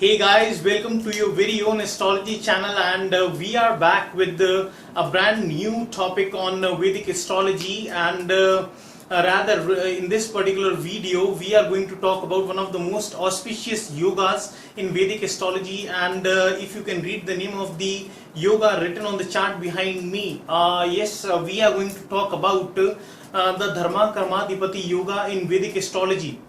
Hey guys, welcome to your very own astrology channel, and we are back with a brand new topic on Vedic astrology. And in this particular video we are going to talk about one of the most auspicious yogas in Vedic astrology. And if you can read the name of the yoga written on the chart behind me, we are going to talk about the Dharma Karmadhipati yoga in Vedic astrology.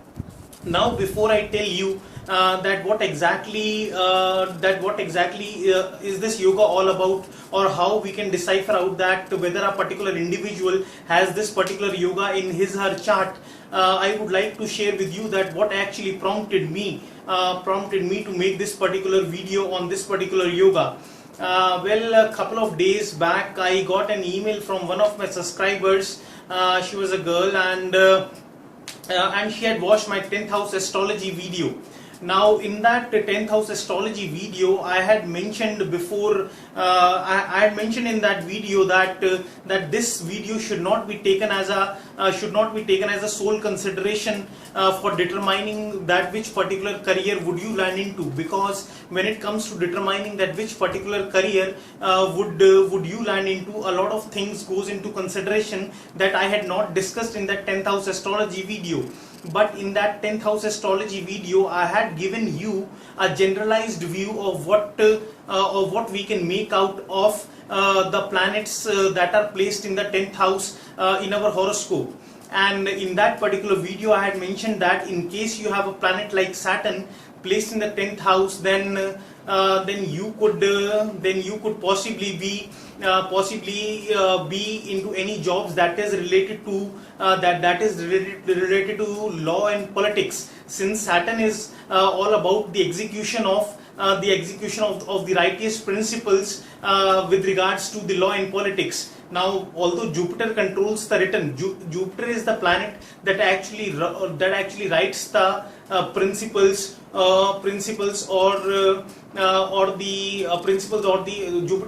Now, before I tell you that what exactly is this yoga all about, or how we can decipher out that whether a particular individual has this particular yoga in his or her chart, I would like to share with you that what actually prompted me to make this particular video on this particular yoga. A couple of days back I got an email from one of my subscribers. She was a girl, and she had watched my 10th house astrology video. Now, in that 10th house astrology video, I had mentioned before, I had mentioned in that video that this video should not be taken as a sole consideration for determining that which particular career would you land into. Because when it comes to determining that which particular career would you land into, a lot of things goes into consideration that I had not discussed in that 10th house astrology video. But in that 10th house astrology video, I had given you a generalized view of what we can make out of the planets that are placed in the 10th house in our horoscope. And in that particular video, I had mentioned that in case you have a planet like Saturn placed in the 10th house, then you could possibly be into any jobs that is related to related to law and politics, since Saturn is all about the execution of the righteous principles with regards to the law and politics. Now, although Jupiter controls the written, Jupiter is the planet that actually writes the principles or Jupiter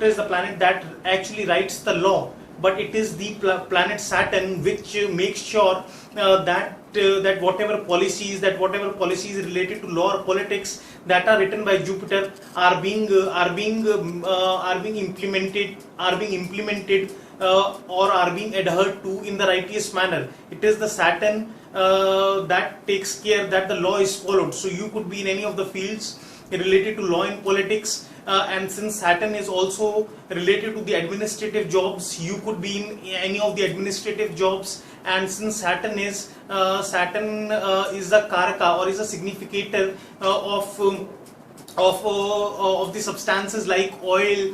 is the planet that actually writes the law. But it is the planet Saturn which makes sure that whatever policies related to law or politics that are written by Jupiter are being implemented or are being adhered to in the righteous manner. It is the Saturn that takes care that the law is followed. So you could be in any of the fields related to law and politics, and since Saturn is also related to the administrative jobs, you could be in any of the administrative jobs. And since Saturn is a karaka, or is a significator of the substances like oil,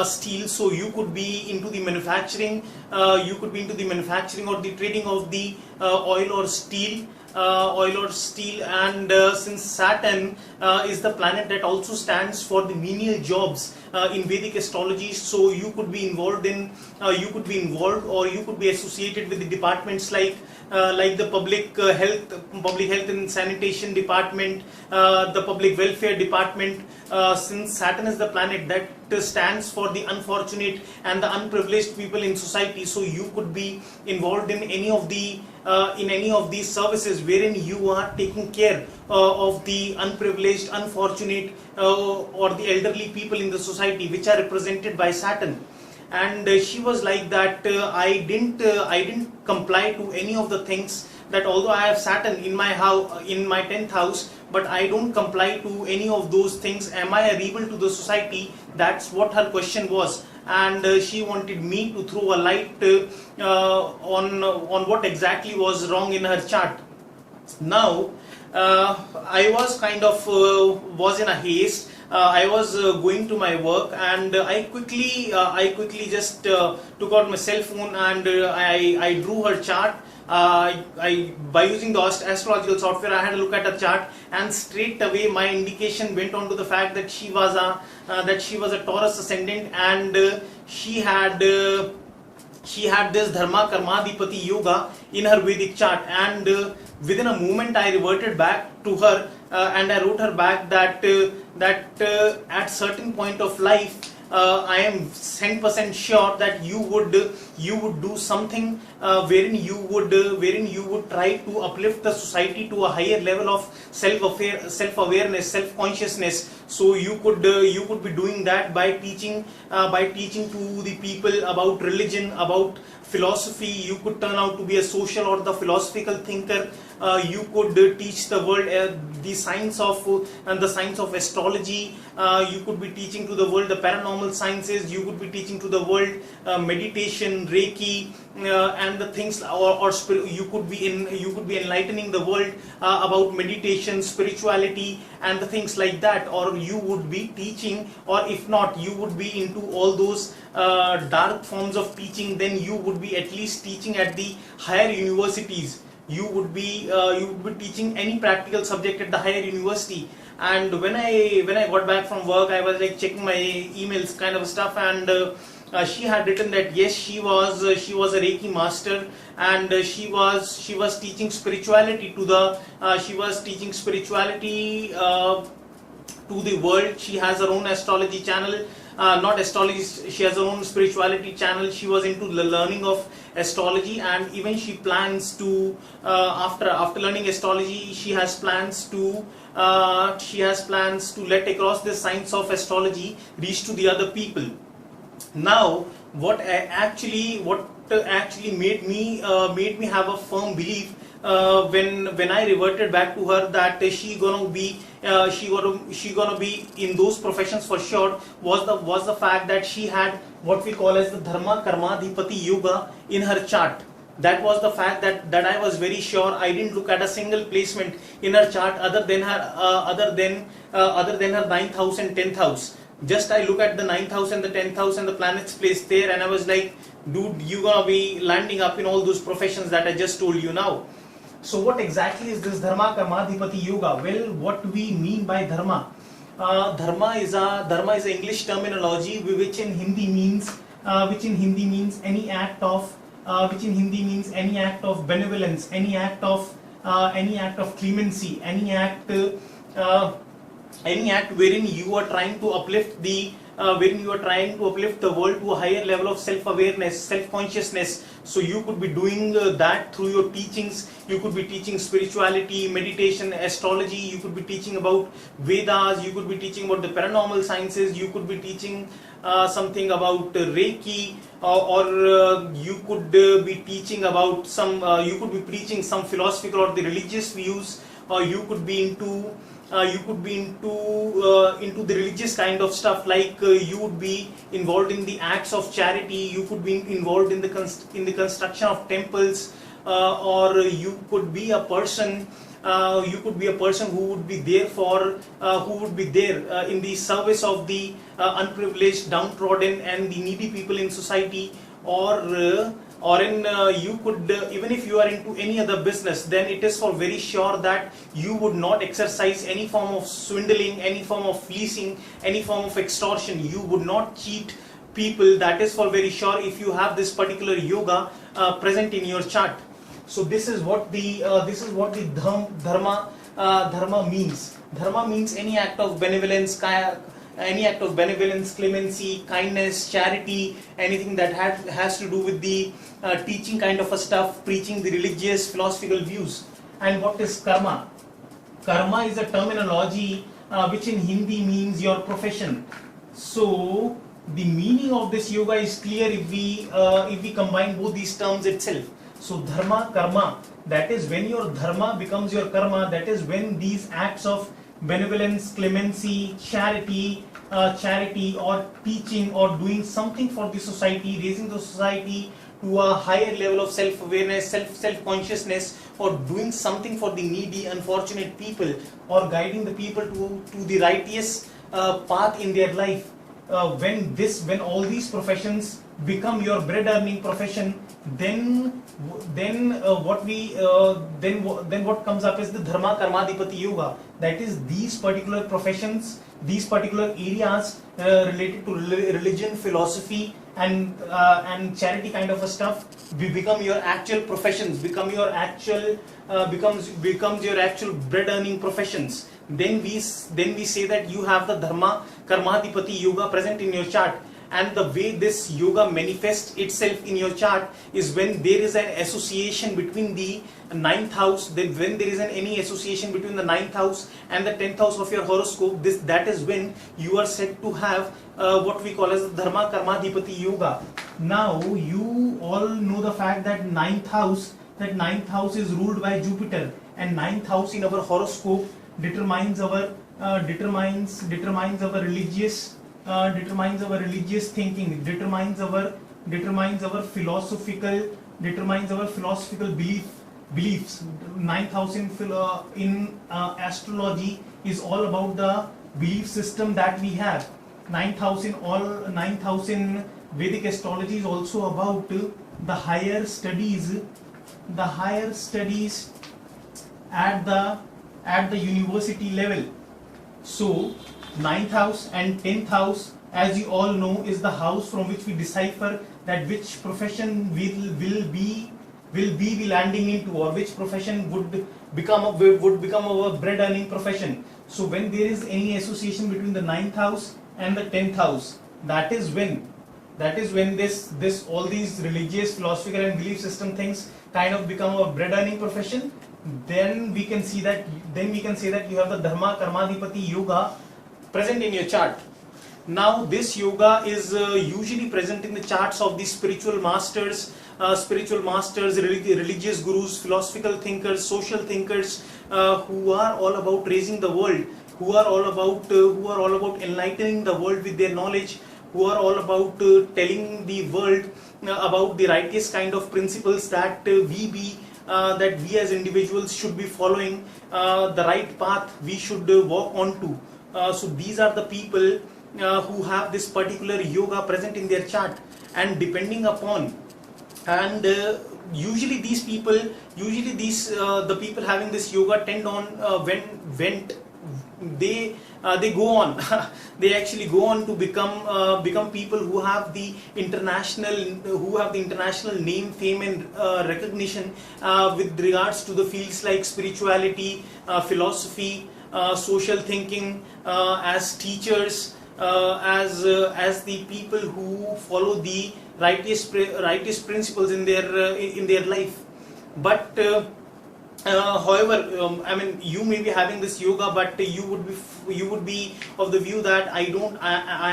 steel, so you could be into the manufacturing. You could be into the manufacturing or the trading of the oil or steel. And since Saturn is the planet that also stands for the menial jobs in Vedic astrology, so you could be involved or you could be associated with the departments like the public health and sanitation department, the public welfare department, since Saturn is the planet that stands for the unfortunate and the unprivileged people in society. So you could be involved in any of these services wherein you are taking care of the unprivileged, unfortunate, or the elderly people in the society, which are represented by Saturn. And she was like that, I didn't comply to any of the things, that although I have Saturn in my 10th house, but I don't comply to any of those things. Am I agreeable to the society? That's what her question was. And she wanted me to throw a light on what exactly was wrong in her chart. Now, I was was in a haste. I was going to my work, and I quickly just took out my cell phone, and I drew her chart. By using the astrological software, I had a look at her chart, and straight away my indication went on to the fact that she was a Taurus ascendant, and she had this Dharma Karmadhipati yoga in her Vedic chart. And within a moment I reverted back to her, and I wrote her back that at certain point of life I am 10% sure that you would do something wherein you would try to uplift the society to a higher level of self-awareness, self-consciousness. So you could be doing that by teaching to the people about religion, about philosophy. You could turn out to be a social or the philosophical thinker. You could teach the world the science of astrology. You could be teaching to the world the paranormal sciences. You could be teaching to the world meditation, Reiki, and the things, you could be enlightening the world about meditation, spirituality, and the things like that. Or you would be teaching, or if not, you would be into all those dark forms of teaching. Then you would be at least teaching at the higher universities. You would be teaching any practical subject at the higher university. And when I got back from work, I was like checking my emails kind of stuff, and she had written that yes, she was a Reiki master, and she was teaching spirituality to the to the world. She has her own astrology channel. Not astrology, she has her own spirituality channel. She was into the learning of astrology, and even she plans to after learning astrology, she has plans to let across the science of astrology reach to the other people. Now, what actually made me have a firm belief when I reverted back to her that she gonna be in those professions for sure, was the fact that she had what we call as the Dharma Karmadhipati yoga in her chart. That was the fact that I was very sure. I didn't look at a single placement in her chart other than her 9th house and 10th house. Just I look at the 9th house and the 10th house and the planets placed there, and I was like, dude, you're gonna be landing up in all those professions that I just told you now. So what exactly is this Dharma Karmadhipati yoga? Well, what we mean by dharma? Dharma is an English terminology which in Hindi means any act of benevolence, any act of clemency, any act wherein you are trying to uplift the world to a higher level of self-awareness, self-consciousness. So you could be doing that through your teachings. You could be teaching spirituality, meditation, astrology. You could be teaching about Vedas. You could be teaching about the paranormal sciences. You could be teaching something about Reiki, or you could be teaching about you could be preaching some philosophical or the religious views, or you could be into the religious kind of stuff, like you would be involved in the acts of charity. You could be involved in the construction of temples, or you could be a person who would be there in the service of the unprivileged, downtrodden, and the needy people in society. You could, even if you are into any other business, then it is for very sure that you would not exercise any form of swindling, any form of fleecing, any form of extortion. You would not cheat people. That is for very sure if you have this particular yoga present in your chart. So this is what the dharma means. Dharma means any act of benevolence, clemency, kindness, charity, anything that has to do with the teaching kind of a stuff, preaching the religious, philosophical views. And what is karma? Karma is a terminology which in Hindi means your profession. So the meaning of this yoga is clear if we combine both these terms itself. So dharma, karma, that is when your dharma becomes your karma. That is when these acts of benevolence, clemency, charity, or teaching, or doing something for the society, raising the society to a higher level of self-awareness, self-consciousness, or doing something for the needy, unfortunate people, or guiding the people to the righteous path in their life. When all these professions become your bread earning profession, then what comes up is the Dharma Karmadhipati yoga. That is, these particular professions, these particular areas related to religion, philosophy, and charity kind of a stuff, become your actual professions, becomes your actual bread earning professions. Then we say that you have the Dharma Karmadhipati yoga present in your chart. and the way this yoga manifests itself in your chart is when there is an association between the ninth house. Then when there is any association between the ninth house and the 10th house of your horoscope, that is when you are said to have what we call as the Dharma Karmadhipati yoga. Now you all know the fact that ninth house is ruled by Jupiter, and ninth house in our horoscope determines our religious thinking, determines our philosophical beliefs. Ninth house in astrology is all about the belief system that we have. Ninth house in Vedic astrology is also about the higher studies at the university level. So ninth house and 10th house, as you all know, is the house from which we decipher that which profession will be landing into, or which profession would become our bread earning profession. So when there is any association between the ninth house and the 10th house, that is when this all these religious, philosophical and belief system things kind of become a bread earning profession. Then we can say that you have the Dharma Karmadhipati yoga present in your chart. Now this yoga is usually present in the charts of the spiritual masters, religious gurus, philosophical thinkers, social thinkers, who are all about raising the world, who are all about enlightening the world with their knowledge, who are all about telling the world about the righteous kind of principles that we as individuals should be following, the right path we should walk onto. So these are the people who have this particular yoga present in their chart, and depending upon, and usually the people having this yoga tend on when they go on they actually go on to become people who have the international name, fame and recognition with regards to the fields like spirituality, philosophy, social thinking, as teachers, as the people who follow the righteous principles in their life. But however, I mean, you may be having this yoga, but you would be of the view that I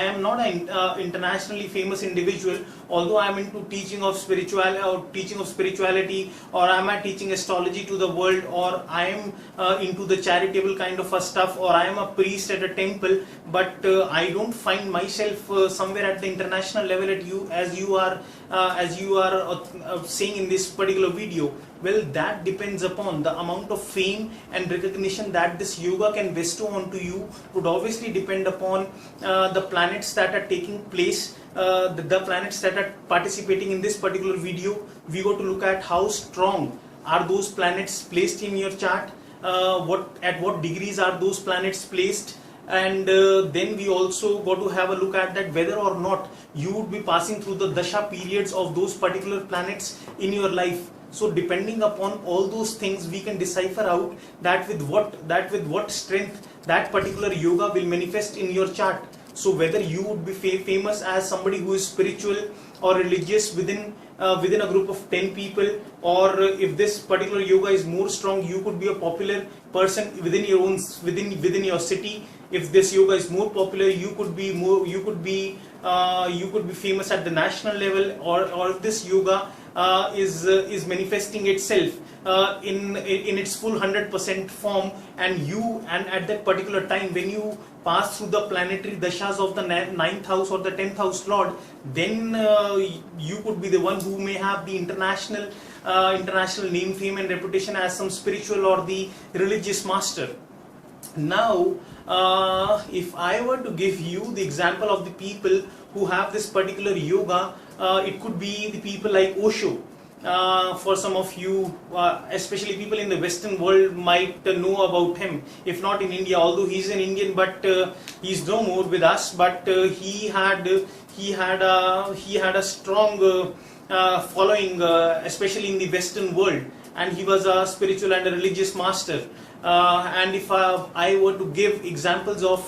am not an internationally famous individual, although I am into teaching of spirituality, or I am teaching astrology to the world, or I am into the charitable kind of stuff, or I am a priest at a temple, but I don't find myself somewhere at the international level as you are saying in this particular video. Well, that depends upon the amount of fame and recognition that this yoga can bestow onto you. Would obviously depend upon the planets that are taking place, the planets that are participating in this particular video. We go to look at how strong are those planets placed in your chart, at what degrees are those planets placed, and then we also got to have a look at that whether or not you would be passing through the dasha periods of those particular planets in your life. So depending upon all those things, we can decipher out that with what strength that particular yoga will manifest in your chart. So whether you would be famous as somebody who is spiritual or religious within a group of 10 people, or if this particular yoga is more strong, you could be a popular person within your city. If this yoga is more popular, you could be famous at the national level, or if this yoga is manifesting itself in its full 100% form, and at that particular time when you pass through the planetary dashas of the 9th house or the 10th house lord, then you could be the one who may have the international name, fame and reputation as some spiritual or the religious master. Now if I were to give you the example of the people who have this particular yoga, it could be the people like Osho. For some of you, especially people in the Western world, might know about him. If not in India, although he's an Indian, but he's no more with us. But he had a strong following, especially in the Western world, and he was a spiritual and a religious master. And if I were to give examples of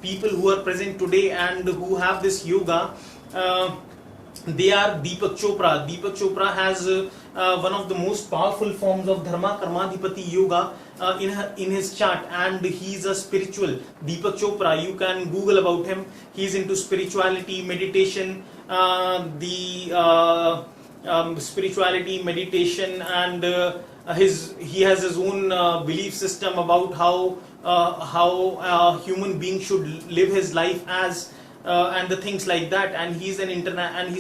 people who are present today and who have this yoga, they are Deepak Chopra. Deepak Chopra has one of the most powerful forms of Dharma Karmadhipati yoga in his chart, and he's a spiritual. Deepak Chopra, you can Google about him. He's into spirituality, meditation, spirituality, meditation, and he has his own belief system about how a human being should live his life as. And the things like that, and he's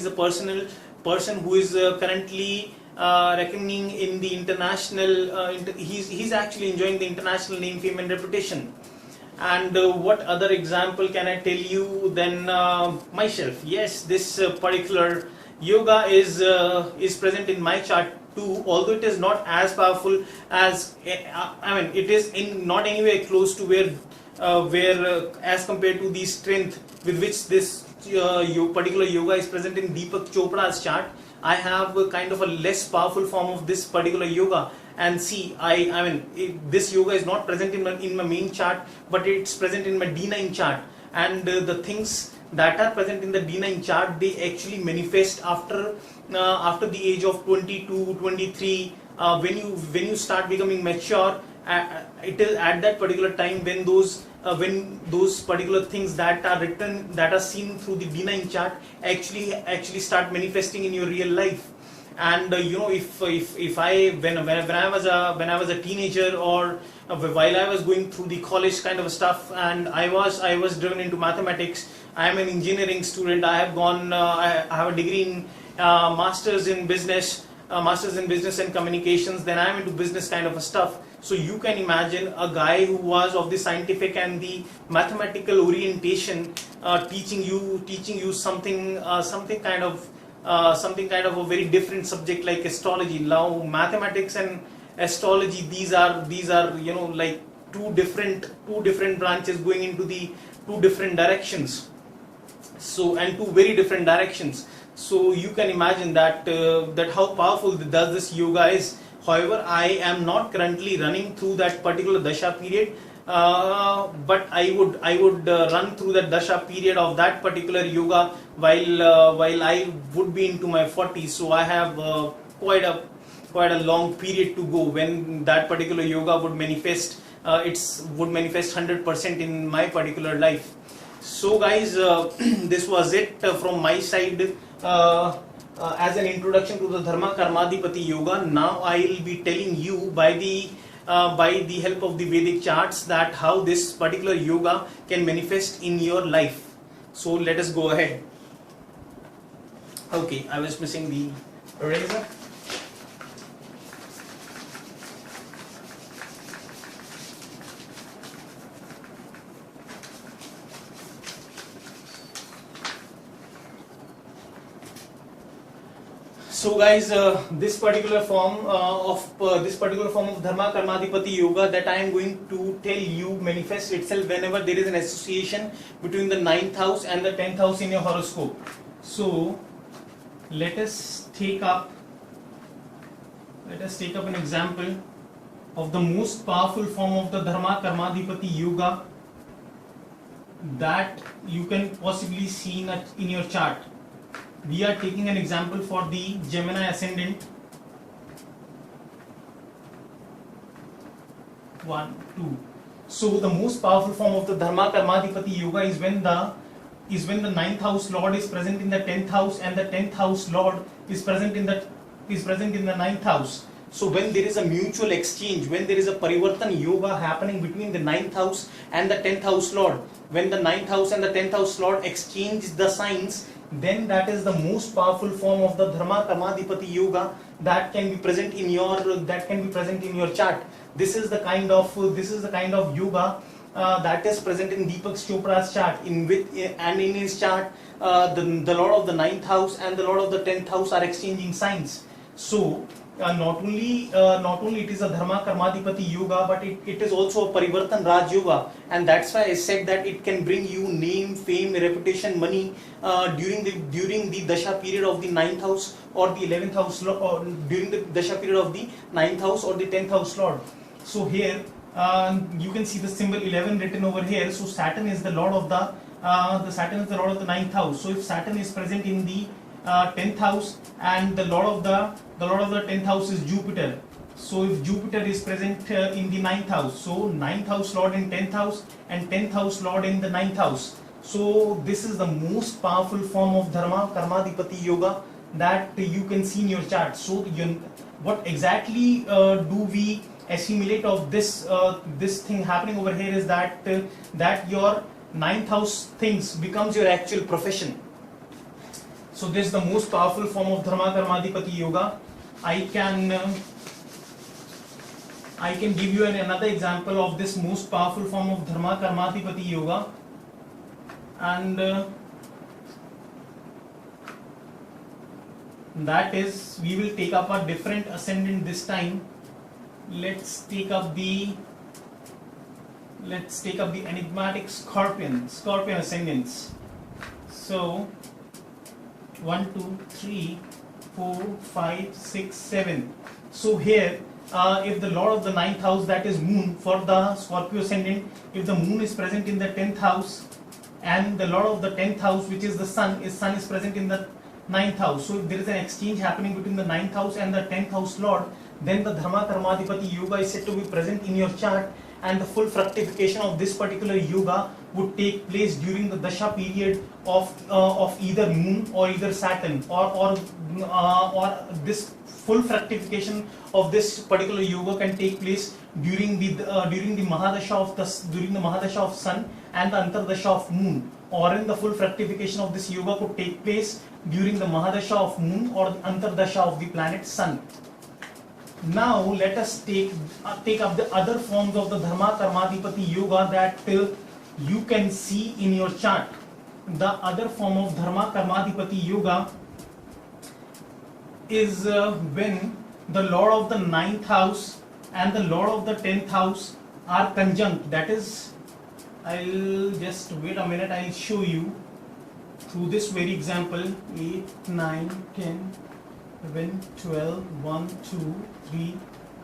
a personal person who is currently reckoning in the international. He's actually enjoying the international name, fame, and reputation. And what other example can I tell you than myself? Yes, this particular yoga is present in my chart too, although it is not as powerful as it is in not anywhere close to where as compared to the strength with which this particular yoga is present in Deepak Chopra's chart. I have a kind of a less powerful form of this particular yoga, and see, this yoga is not present in my main chart, but it's present in my D9 chart, and the things that are present in the D9 chart, they actually manifest after the age of 22, 23, when you start becoming mature. It is at that particular time when those particular things that are written, that are seen through the D9 chart, actually start manifesting in your real life. And if I when I was a teenager, or while I was going through the college kind of stuff, and I was driven into mathematics. I am an engineering student. I have gone. I have a degree in masters in business and communications. Then I am into business kind of a stuff. So you can imagine a guy who was of the scientific and the mathematical orientation teaching you something kind of a very different subject like astrology. Now mathematics and astrology, these are like two different branches going into the two different directions. So, and two very different directions. So you can imagine that how powerful does this yoga is. However, I am not currently running through that particular dasha period, but I would run through that dasha period of that particular yoga while I would be into my 40s. So I have quite a long period to go when that particular yoga would manifest. Would manifest 100% in my particular life. So guys, this was it from my side. As an introduction to the Dharma Karmadhipati yoga. Now I will be telling you by the help of the Vedic charts that how this particular yoga can manifest in your life. So let us go ahead. Okay, I was missing the eraser. So guys, this particular form of Dharma Karmadhipati yoga that I am going to tell you manifests itself whenever there is an association between the 9th house and the 10th house in your horoscope. So let us take up an example of the most powerful form of the Dharma Karmadhipati yoga that you can possibly see in your chart. We are taking an example for the Gemini ascendant. 1, 2. So the most powerful form of the Dharma Karmadhipati yoga is when the 9th house lord is present in the 10th house, and the 10th house lord is present in the 9th house. So when there is a mutual exchange, when there is a parivartan yoga happening between the 9th house and the 10th house lord, when the 9th house and the 10th house lord exchange the signs, then that is the most powerful form of the Dharma Karmadhipati yoga that can be present in your chart. This is the kind of yoga that is present in Deepak Chopra's chart. In his chart, the lord of the 9th house and the lord of the 10th house are exchanging signs. So not only it is a Dharma Karmadhipati yoga, but it is also a Parivartan Raj yoga, and that's why I said that it can bring you name, fame, reputation, money during the dasha period of the 9th house or the 11th house, or during the dasha period of the 9th house or the 10th house lord. So here you can see the symbol 11 written over here. So Saturn is the lord of the the Saturn is the lord of the ninth house. So if Saturn is present in the 10th house, and the lord of the 10th house is Jupiter. So if Jupiter is present in the 9th house, so 9th house lord in 10th house and 10th house lord in the 9th house. So this is the most powerful form of Dharma Karmadhipati yoga that you can see in your chart. So what exactly do we assimilate of this this thing happening over here is that that your 9th house things becomes your actual profession. So this is the most powerful form of Dharma Karmadhipati yoga. I can give you another example of this most powerful form of Dharma Karmadhipati yoga, and that is, we will take up a different ascendant this time. Let's take up the enigmatic Scorpion ascendants. So 1, 2, 3, 4, 5, 6, 7. So here, if the lord of the 9th house, that is moon, for the Scorpio ascendant, if the moon is present in the 10th house, and the lord of the 10th house, which is the sun is present in the 9th house. So if there is an exchange happening between the 9th house and the 10th house lord, then the Dharma Karmadhipati yoga is said to be present in your chart, and the full fructification of this particular yoga would take place during the dasha period of either moon or either Saturn, or this full fructification of this particular yoga can take place during the Mahadasha of sun and the Antardasha of moon, or in the full fructification of this yoga could take place during the Mahadasha of moon or the Antardasha of the planet sun. Now let us take up the other forms of the Dharma Karmadhipati yoga that you can see in your chart. The other form of Dharma Karmadhipati yoga is when the lord of the 9th house and the lord of the 10th house are conjunct. That is, I'll just wait a minute, I'll show you through this very example. 8, 9, 10, 11, 12, 1, 2, 3,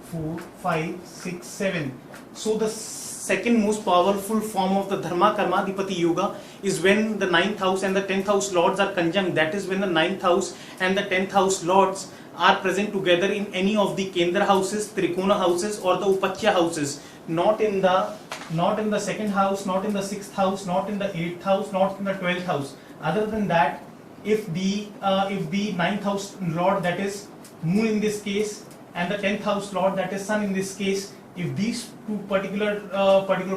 4, 5, 6, 7. So the second most powerful form of the Dharma Karmadhipati yoga is when the 9th house and the 10th house lords are conjunct. That is, when the 9th house and the 10th house lords are present together in any of the Kendra houses, Trikona houses, or the Upachya houses. Not in the 2nd house, not in the 6th house, not in the 8th house, not in the 12th house. Other than that, if the 9th house lord, that is moon in this case, and the 10th house lord, that is sun in this case, if these two particular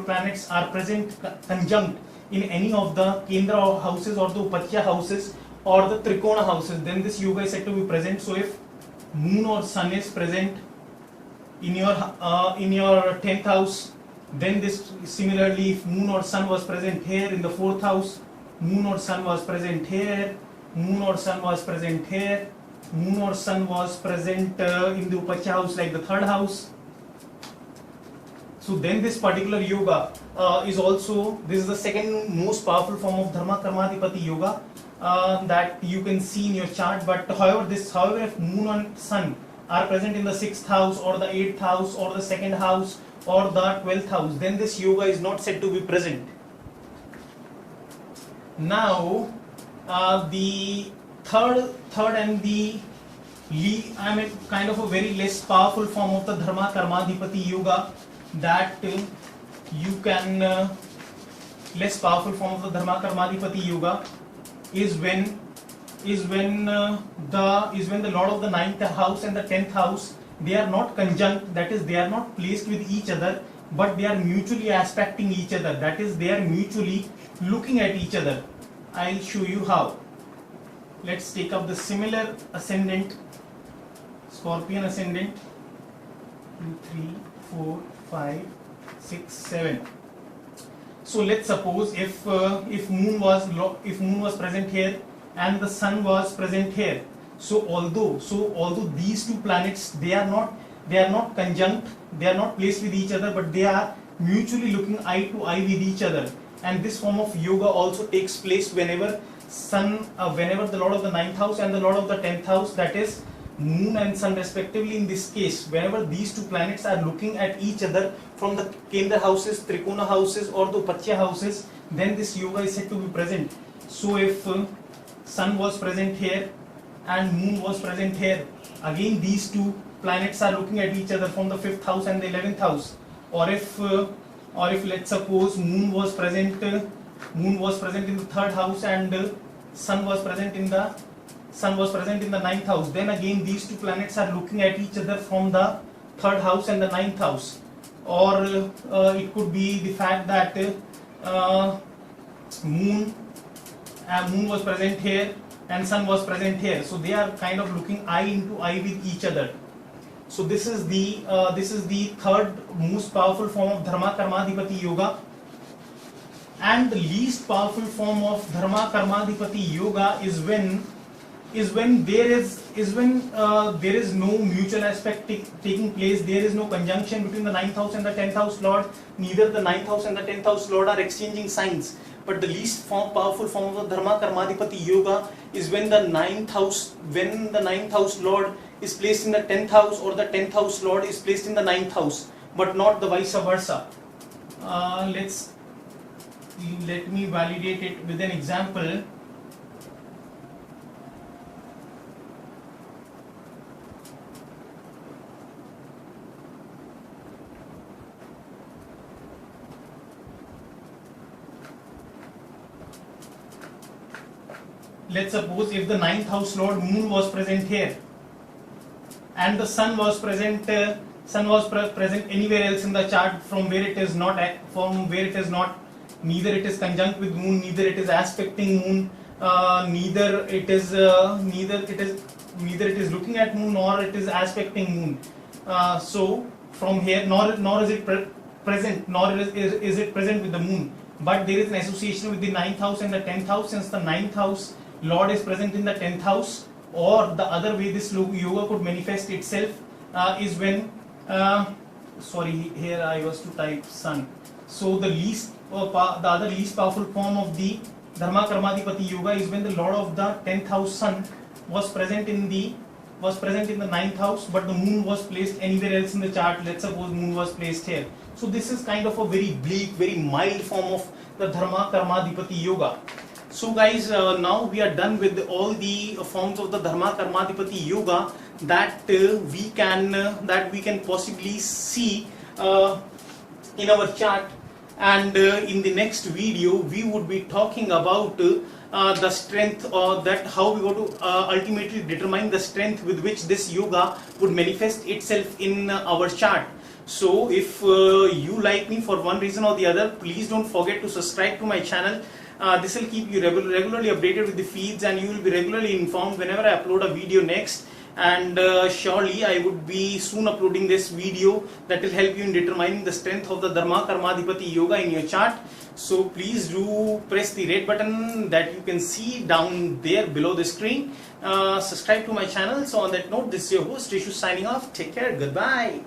planets are present conjunct in any of the Kendra houses or the Upachya houses or the Trikona houses, then this yoga is said to be present. So if moon or sun is present in your 10th house, then this, similarly, if moon or sun was present here in the 4th house, moon or sun was present here, moon or sun was present here, moon or sun was present in the Upachya house like the 3rd house. So then this particular yoga is also, this is the second most powerful form of Dharma Karmadhipati yoga that you can see in your chart. But however, if moon and sun are present in the 6th house or the 8th house or the 2nd house or the 12th house, then this yoga is not said to be present. Now the third and the kind of a very less powerful form of the Dharma Karmadhipati yoga that you can less powerful form of the Dharma Karmadhipati yoga is when the lord of the 9th house and the 10th house, they are not conjunct, that is, they are not placed with each other, but they are mutually aspecting each other, that is, they are mutually looking at each other. I'll show you how. Let's take up the similar ascendant, Scorpion ascendant. 2, 3, 4, 5, 6, 7. So let's suppose if moon was present here and the sun was present here. So although these two planets, they are not conjunct, they are not placed with each other, but they are mutually looking eye to eye with each other. And this form of yoga also takes place whenever the lord of the 9th house and the lord of the 10th house, that is moon and sun respectively, in this case, whenever these two planets are looking at each other from the Kendra houses, Trikona houses or the Upachya houses, then this yoga is said to be present. So if sun was present here and moon was present here, again these two planets are looking at each other from the 5th house and the 11th house. Or if let's suppose moon was present in the 3rd house and sun was present in the 9th house, then again these two planets are looking at each other from the 3rd house and the 9th house. Or it could be the fact that moon was present here and sun was present here, so they are kind of looking eye into eye with each other. So this is the 3rd most powerful form of Dharma Karmadhipati yoga. And the least powerful form of Dharma Karmadhipati yoga is when there is no mutual aspect taking place. There is no conjunction between the 9th house and the 10th house lord. Neither the 9th house and the 10th house lord are exchanging signs. But the least powerful form of the Dharma Karmadhipati yoga is when the 9th house lord is placed in the 10th house, or the 10th house lord is placed in the 9th house, but not the vice versa. Let me validate it with an example. Let's suppose if the 9th house lord moon was present here and the sun was present present anywhere else in the chart from where it is not, neither it is conjunct with moon, neither it is aspecting moon, neither it is looking at moon, nor it is aspecting moon. So from here, nor is it present, nor is it present with the moon, but there is an association with the 9th house and the 10th house, since the 9th house lord is present in the 10th house. Or the other way this yoga could manifest itself is when sorry, here I was to type sun. So the other least powerful form of the Dharma Karmadhipati yoga is when the lord of the 10th house sun was present in the 9th house, but the moon was placed anywhere else in the chart. Let's suppose moon was placed here. So this is kind of a very bleak, very mild form of the Dharma Karmadhipati yoga. So guys, now we are done with all the forms of the Dharma Karmadhipati yoga that we can possibly see in our chart. And in the next video we would be talking about the strength, or that how we go to ultimately determine the strength with which this yoga would manifest itself in our chart. So if you like me for one reason or the other, please don't forget to subscribe to my channel. This will keep you regularly updated with the feeds, and you will be regularly informed whenever I upload a video next. And surely I would be soon uploading this video that will help you in determining the strength of the Dharma Karmadhipati yoga in your chart. So please do press the red button that you can see down there below the screen. Subscribe to my channel. So on that note, this is your host Rishu signing off. Take care. Goodbye.